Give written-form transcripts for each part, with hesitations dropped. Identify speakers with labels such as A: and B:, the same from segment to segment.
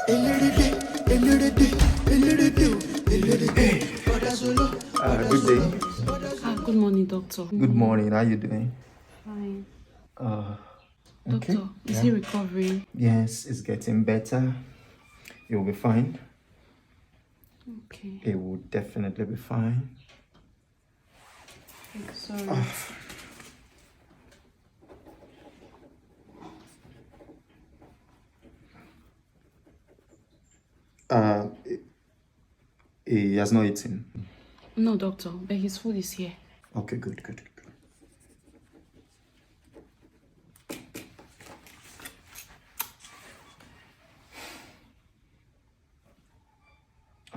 A: Good day.
B: Good morning, doctor.
A: Good morning. How you doing?
B: Fine.
A: Okay.
B: Doctor, is he recovering?
A: Yes, it's getting better. It will be fine.
B: Okay.
A: It will definitely be fine.
B: Sorry.
A: He has not eaten.
B: No, doctor, but his food is here.
A: Okay, good.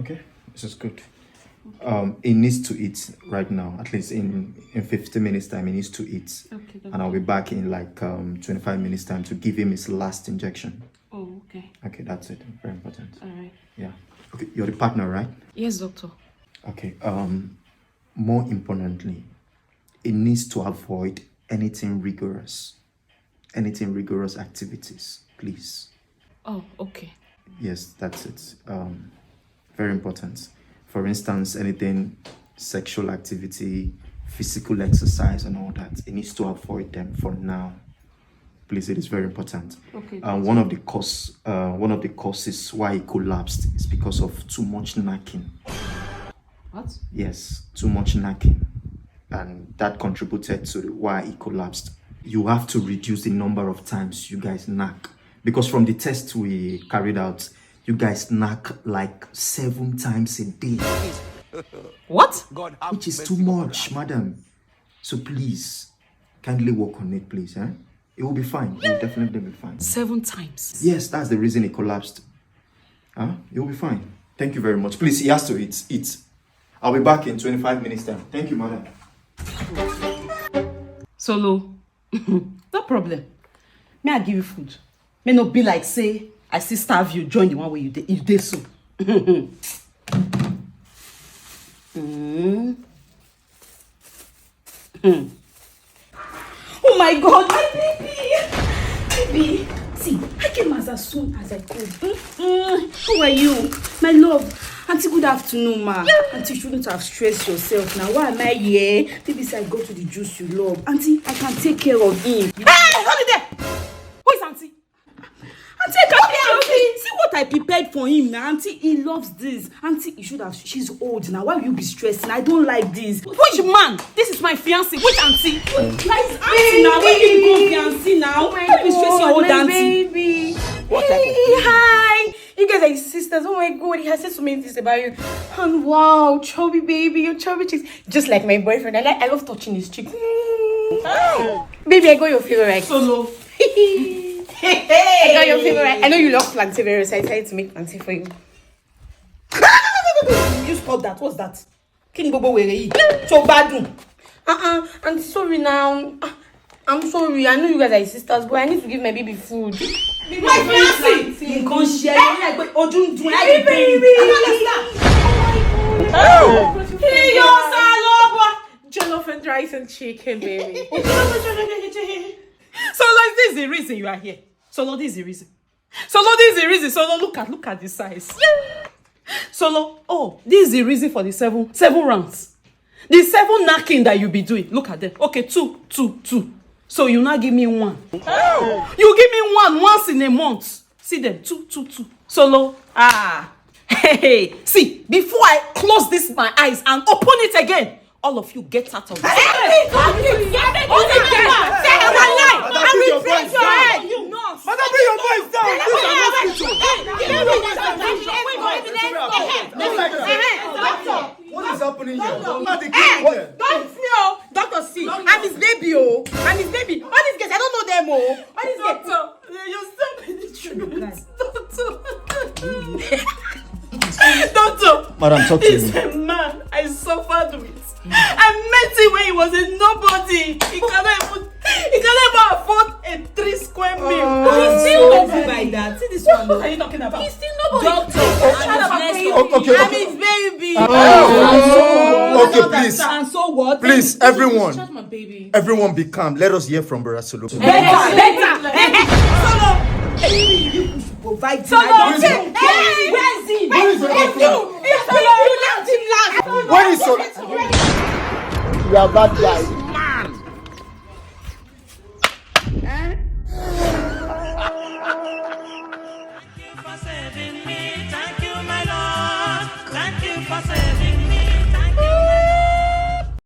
A: Okay, this is good. He needs to eat right now, at least in 15 minutes time. He needs to eat.
B: Okay, doctor.
A: And I'll be back in like 25 minutes time to give him his last injection.
B: Oh, okay.
A: Okay, that's it. Very important.
B: All right.
A: Yeah. Okay, you're the partner, right?
B: Yes, doctor.
A: Okay. More importantly, it needs to avoid anything rigorous activities, please.
B: Oh, okay.
A: Yes, that's it. Very important. For instance, anything sexual activity, physical exercise, and all that. It needs to avoid them for now. Please, it is very important.
B: Okay.
A: One of the causes why he collapsed is because of too much knacking.
B: What?
A: Yes, too much knacking, and that contributed to why he collapsed. You have to reduce the number of times you guys knack, because from the test we carried out, you guys knack like 7 times a day.
B: What?
A: Which is too much, madam. So please, kindly work on it, please. It will be fine. It will definitely be fine.
B: 7 times?
A: Yes, that's the reason he collapsed. It will be fine. Thank you very much. Please, he has to eat. I'll be back in 25 minutes time. Thank you, madam.
C: Solo, no problem. May I give you food? May not be like say I still starve you, join the one where you did so. Oh my God, my baby! See, I came as soon as I could. How are you? My love. Auntie, good afternoon, ma. Auntie, you shouldn't have stressed yourself now. Why am I here? Baby said I go to the juice you love. Auntie, I can take care of him. Hey, hold it there! Who is Auntie? Auntie, I can take care of him. See what I prepared for him now. Auntie, he loves this. Auntie, you should have. She's old now. Why will you be stressing? I don't like this. Which man? This is my fiancé. Which Auntie? Nice Auntie now. Where you go, fiancé now? Why you be stressing your old Auntie?
D: Baby.
C: What type of
D: Hi. You guys are sisters. Oh my God, he has said so many things about you. And wow, chubby baby, your chubby cheeks. Just like my boyfriend. I love touching his cheeks. Baby, I got your favorite.
C: Solo.
D: I got your favorite. I know you love plantain very, so I decided to make plantain for you.
C: You stop that. What's that? King Bobo Were so bad.
D: I'm sorry now. I'm sorry. I know you guys are sisters, but I need to give my baby food.
C: My fiancé! You can't share it like Ojun do
D: Hey, baby!
C: Oh!
D: Hey, your salad! Jollof and rice and chicken, baby.
C: So like this is the reason you are here. Solo, this is the reason. Solo, this is the reason. Solo, look at the size. Solo, oh, this is the reason for the seven rounds. The 7 knocking that you be doing. Look at them. Okay, two. So you now give me 1. Oh. You give me 1 once in a month. See them, 2. Solo, hey. See, before I close my eyes and open it again, all of you get out of this.
D: Hey,
A: Madam, bring your voice down. What is happening here?
D: Don't fear, Doctor C. I'm his baby, oh. I'm his baby. All these guys, I don't know them, oh. All these guys.
C: Doctor,
A: Madam, talk to
C: he's
A: me.
C: a man I suffered with. I met him when he was a nobody. He cannot even afford a 3 square meal.
D: But he's still nobody by that. See this one.
C: What are you talking about?
D: He's still nobody.
C: Doctor,
D: I'm his baby.
A: Okay, please.
C: And so what?
A: Please, everyone.
D: Shut my baby.
A: Everyone be calm. Let us hear from Barasolo.
D: Better.
C: Solo. provide.
D: So
C: I don't
D: hey,
C: care.
D: where's he?
E: Where is your
D: You left him last.
E: Where is your... You are bad guy.